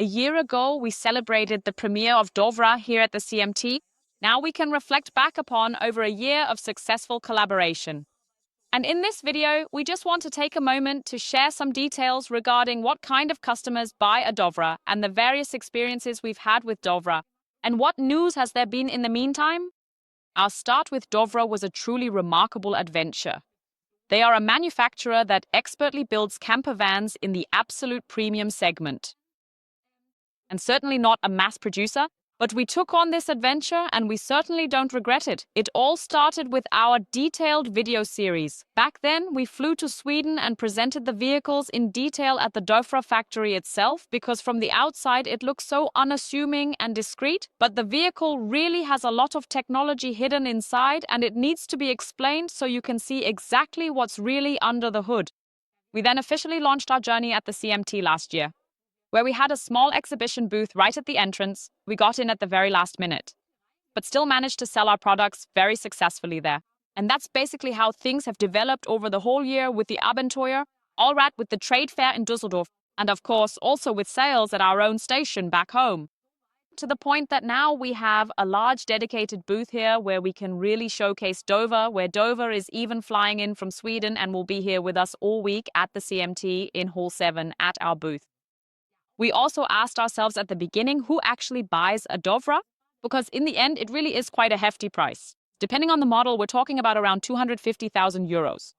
A year ago, we celebrated the premiere of DOVRA here at the CMT. Now we can reflect back upon over a year of successful collaboration. And in this video, we just want to take a moment to share some details regarding what kind of customers buy a DOVRA and the various experiences we've had with DOVRA. And what news has there been in the meantime? Our start with DOVRA was a truly remarkable adventure. They are a manufacturer that expertly builds camper vans in the absolute premium segment. And certainly not a mass producer, but we took on this adventure and we certainly don't regret it. It all started with our detailed video series. Back then, we flew to Sweden and presented the vehicles in detail at the DOVRA factory itself, because from the outside it looks so unassuming and discreet, but the vehicle really has a lot of technology hidden inside and it needs to be explained so you can see exactly what's really under the hood. We then officially launched our journey at the CMT last year, where we had a small exhibition booth right at the entrance. We got in at the very last minute, but still managed to sell our products very successfully there. And that's basically how things have developed over the whole year with the Abenteuer, Allrad with the trade fair in Düsseldorf, and of course also with sales at our own station back home. To the point that now we have a large dedicated booth here where we can really showcase DOVRA, where DOVRA is even flying in from Sweden and will be here with us all week at the CMT in Hall 7 at our booth. We also asked ourselves at the beginning who actually buys a DOVRA, because in the end it really is quite a hefty price. Depending on the model, we're talking about around 250,000 euros.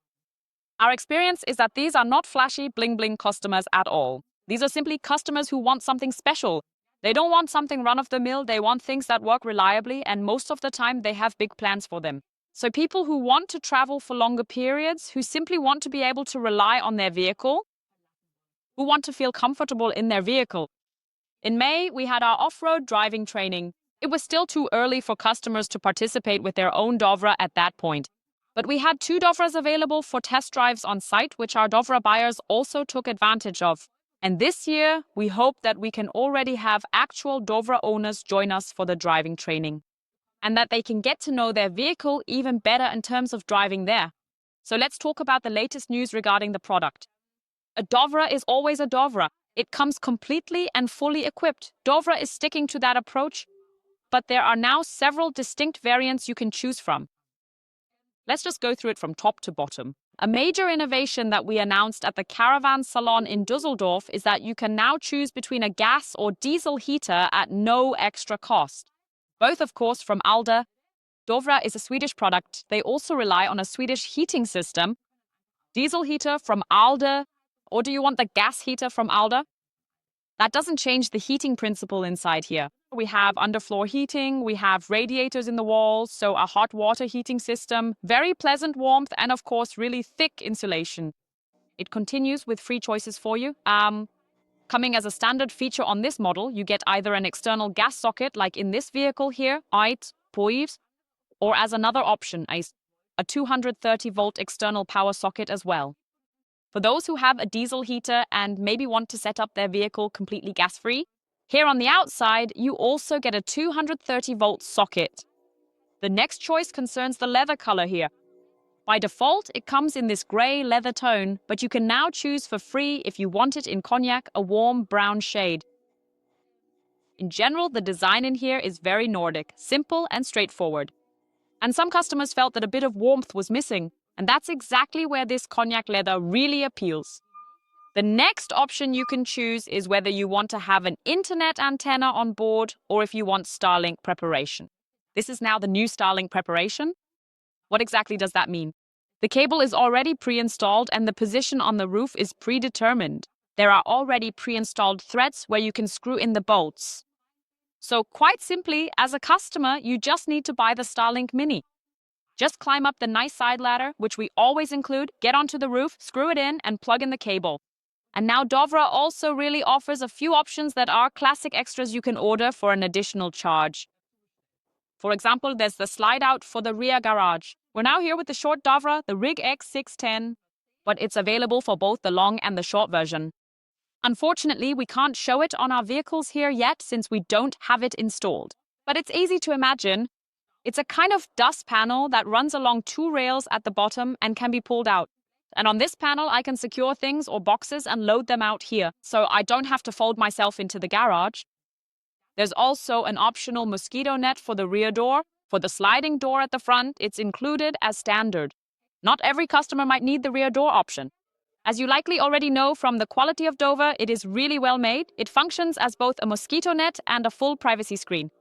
Our experience is that these are not flashy bling-bling customers at all. These are simply customers who want something special. They don't want something run-of-the-mill, they want things that work reliably, and most of the time they have big plans for them. So people who want to travel for longer periods, who simply want to be able to rely on their vehicle, who want to feel comfortable in their vehicle. In May, we had our off-road driving training. It was still too early for customers to participate with their own DOVRA at that point. But we had 2 DOVRAs available for test drives on site, which our DOVRA buyers also took advantage of. And this year, we hope that we can already have actual DOVRA owners join us for the driving training, and that they can get to know their vehicle even better in terms of driving there. So let's talk about the latest news regarding the product. A DOVRA is always a DOVRA. It comes completely and fully equipped. DOVRA is sticking to that approach, but there are now several distinct variants you can choose from. Let's just go through it from top to bottom. A major innovation that we announced at the Caravan Salon in Düsseldorf is that you can now choose between a gas or diesel heater at no extra cost. Both, of course, from Alde. DOVRA is a Swedish product. They also rely on a Swedish heating system. Diesel heater from Alde. Or do you want the gas heater from Alde? That doesn't change the heating principle inside here. We have underfloor heating, we have radiators in the walls, so a hot water heating system, very pleasant warmth, and of course really thick insulation. It continues with free choices for you. Coming as a standard feature on this model, you get either an external gas socket like in this vehicle here, or as another option, a 230-volt external power socket as well. For those who have a diesel heater and maybe want to set up their vehicle completely gas-free, here on the outside, you also get a 230-volt socket. The next choice concerns the leather color here. By default, it comes in this gray leather tone, but you can now choose for free if you want it in Cognac, a warm brown shade. In general, the design in here is very Nordic, simple and straightforward. And some customers felt that a bit of warmth was missing, and that's exactly where this Cognac leather really appeals. The next option you can choose is whether you want to have an internet antenna on board or if you want Starlink preparation. This is now the new Starlink preparation. What exactly does that mean? The cable is already pre-installed and the position on the roof is predetermined. There are already pre-installed threads where you can screw in the bolts. So quite simply, as a customer, you just need to buy the Starlink Mini. Just climb up the nice side ladder, which we always include, get onto the roof, screw it in, and plug in the cable. And now DOVRA also really offers a few options that are classic extras you can order for an additional charge. For example, there's the slide out for the rear garage. We're now here with the short DOVRA, the Rig X-610, but it's available for both the long and the short version. Unfortunately, we can't show it on our vehicles here yet since we don't have it installed. But it's easy to imagine. It's a kind of dust panel that runs along 2 rails at the bottom and can be pulled out. And on this panel, I can secure things or boxes and load them out here, so I don't have to fold myself into the garage. There's also an optional mosquito net for the rear door. For the sliding door at the front, it's included as standard. Not every customer might need the rear door option. As you likely already know from the quality of DOVRA, it is really well made. It functions as both a mosquito net and a full privacy screen,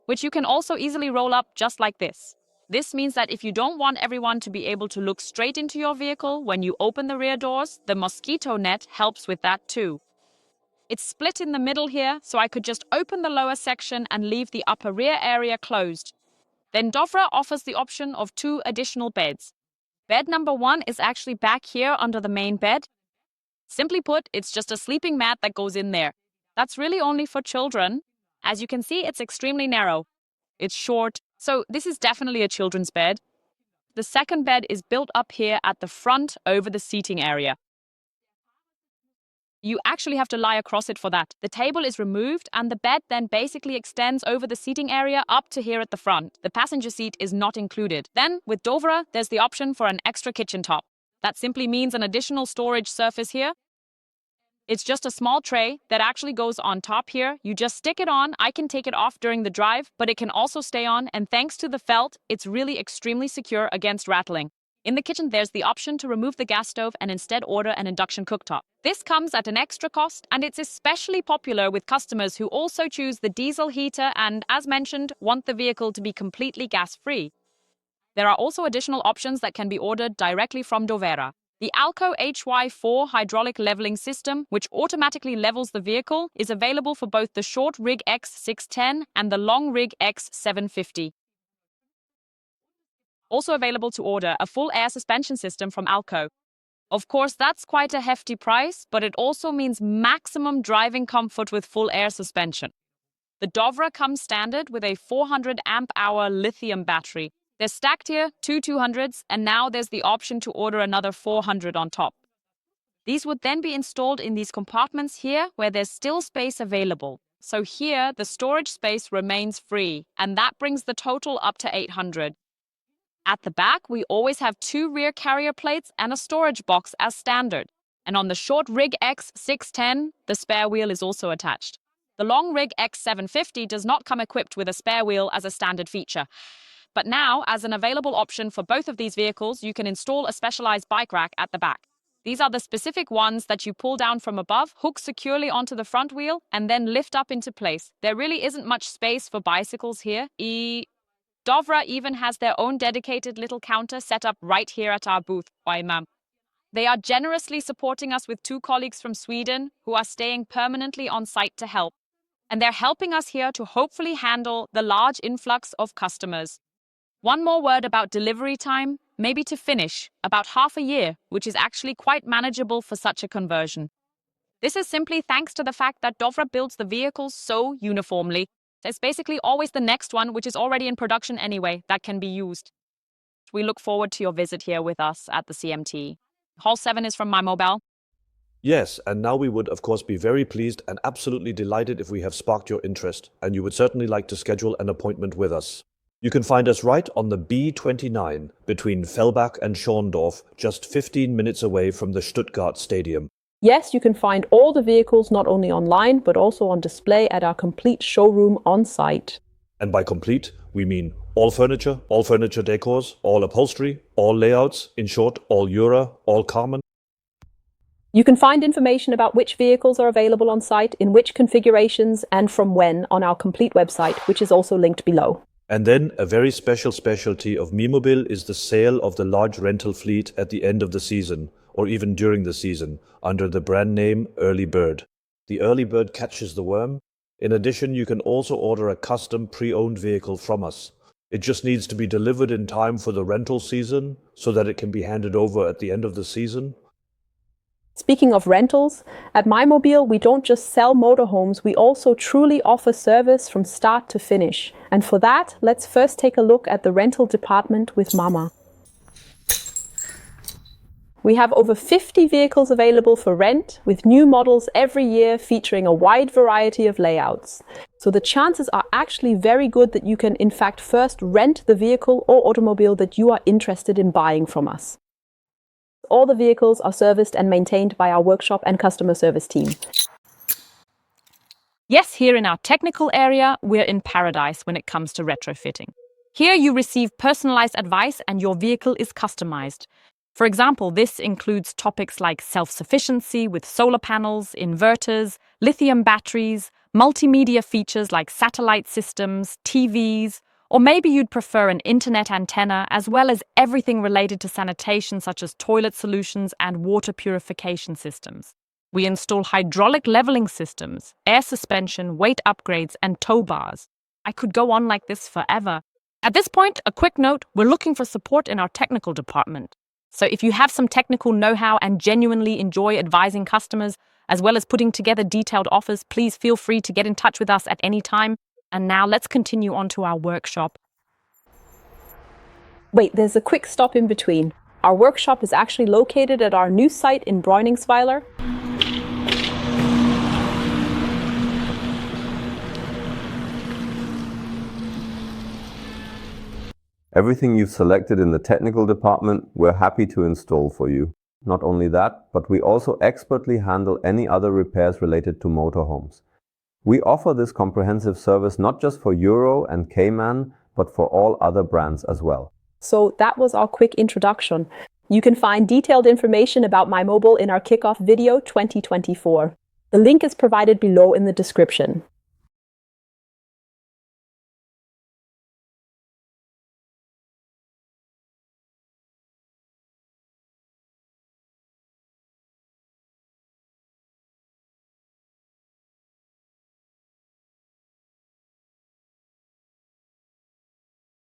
which you can also easily roll up just like this. This means that if you don't want everyone to be able to look straight into your vehicle when you open the rear doors, the mosquito net helps with that too. It's split in the middle here, so I could just open the lower section and leave the upper rear area closed. Then DOVRA offers the option of 2 additional beds. Bed number 1 is actually back here under the main bed. Simply put, it's just a sleeping mat that goes in there. That's really only for children. As you can see, it's extremely narrow. It's short, so this is definitely a children's bed. The second bed is built up here at the front over the seating area. You actually have to lie across it for that. The table is removed and the bed then basically extends over the seating area up to here at the front. The passenger seat is not included. Then, with DOVRA, there's the option for an extra kitchen top. That simply means an additional storage surface here. It's just a small tray that actually goes on top here. You just stick it on. I can take it off during the drive, but it can also stay on, and thanks to the felt, it's really extremely secure against rattling. In the kitchen, there's the option to remove the gas stove and instead order an induction cooktop. This comes at an extra cost, and it's especially popular with customers who also choose the diesel heater and, as mentioned, want the vehicle to be completely gas-free. There are also additional options that can be ordered directly from DOVRA. The Alde HY4 hydraulic leveling system, which automatically levels the vehicle, is available for both the short rig X-610 and the long rig X-750. Also available to order a full air suspension system from Alde. Of course, that's quite a hefty price, but it also means maximum driving comfort with full air suspension. The DOVRA comes standard with a 400 amp-hour lithium battery. They're stacked here, 2 200s, and now there's the option to order another 400 on top. These would then be installed in these compartments here where there's still space available. So here, the storage space remains free, and that brings the total up to 800. At the back, we always have 2 rear carrier plates and a storage box as standard. And on the short rig X-610, the spare wheel is also attached. The long rig X-750 does not come equipped with a spare wheel as a standard feature. But now, as an available option for both of these vehicles, you can install a specialized bike rack at the back. These are the specific ones that you pull down from above, hook securely onto the front wheel, and then lift up into place. There really isn't much space for bicycles here. DOVRA even has their own dedicated little counter set up right here at our booth. They are generously supporting us with 2 colleagues from Sweden who are staying permanently on site to help. And they're helping us here to hopefully handle the large influx of customers. One more word about delivery time, maybe to finish, about half a year, which is actually quite manageable for such a conversion. This is simply thanks to the fact that DOVRA builds the vehicles so uniformly. There's basically always the next one, which is already in production anyway, that can be used. We look forward to your visit here with us at the CMT. Hall 7 is from my mobile. Yes, and now we would of course be very pleased and absolutely delighted if we have sparked your interest, and you would certainly like to schedule an appointment with us. You can find us right on the B29 between Fellbach and Schorndorf, just 15 minutes away from the Stuttgart Stadium. Yes, you can find all the vehicles not only online, but also on display at our complete showroom on site. And by complete, we mean all furniture decors, all upholstery, all layouts, in short, all Jura, all Carmen. You can find information about which vehicles are available on site, in which configurations, and from when on our complete website, which is also linked below. And then a very special specialty of Mimobil is the sale of the large rental fleet at the end of the season, or even during the season, under the brand name Early Bird. The Early Bird catches the worm. In addition, you can also order a custom pre-owned vehicle from us. It just needs to be delivered in time for the rental season, so that it can be handed over at the end of the season. Speaking of rentals, at mymobil we don't just sell motorhomes, we also truly offer service from start to finish. And for that, let's first take a look at the rental department with Mama. We have over 50 vehicles available for rent, with new models every year featuring a wide variety of layouts. So the chances are actually very good that you can in fact first rent the vehicle or automobile that you are interested in buying from us. All the vehicles are serviced and maintained by our workshop and customer service team. Yes, here in our technical area, we're in paradise when it comes to retrofitting. Here you receive personalized advice and your vehicle is customized. For example, this includes topics like self-sufficiency with solar panels, inverters, lithium batteries, multimedia features like satellite systems, TVs, or maybe you'd prefer an internet antenna, as well as everything related to sanitation such as toilet solutions and water purification systems. We install hydraulic leveling systems, air suspension, weight upgrades, and tow bars. I could go on like this forever. At this point, a quick note, we're looking for support in our technical department. So if you have some technical know-how and genuinely enjoy advising customers, as well as putting together detailed offers, please feel free to get in touch with us at any time. And now let's continue on to our workshop. Wait, there's a quick stop in between. Our workshop is actually located at our new site in Bräuningsweiler. Everything you've selected in the technical department, we're happy to install for you. Not only that, but we also expertly handle any other repairs related to motorhomes. We offer this comprehensive service not just for Euro and Cayman, but for all other brands as well. So that was our quick introduction. You can find detailed information about MyMobile in our kickoff video 2024. The link is provided below in the description.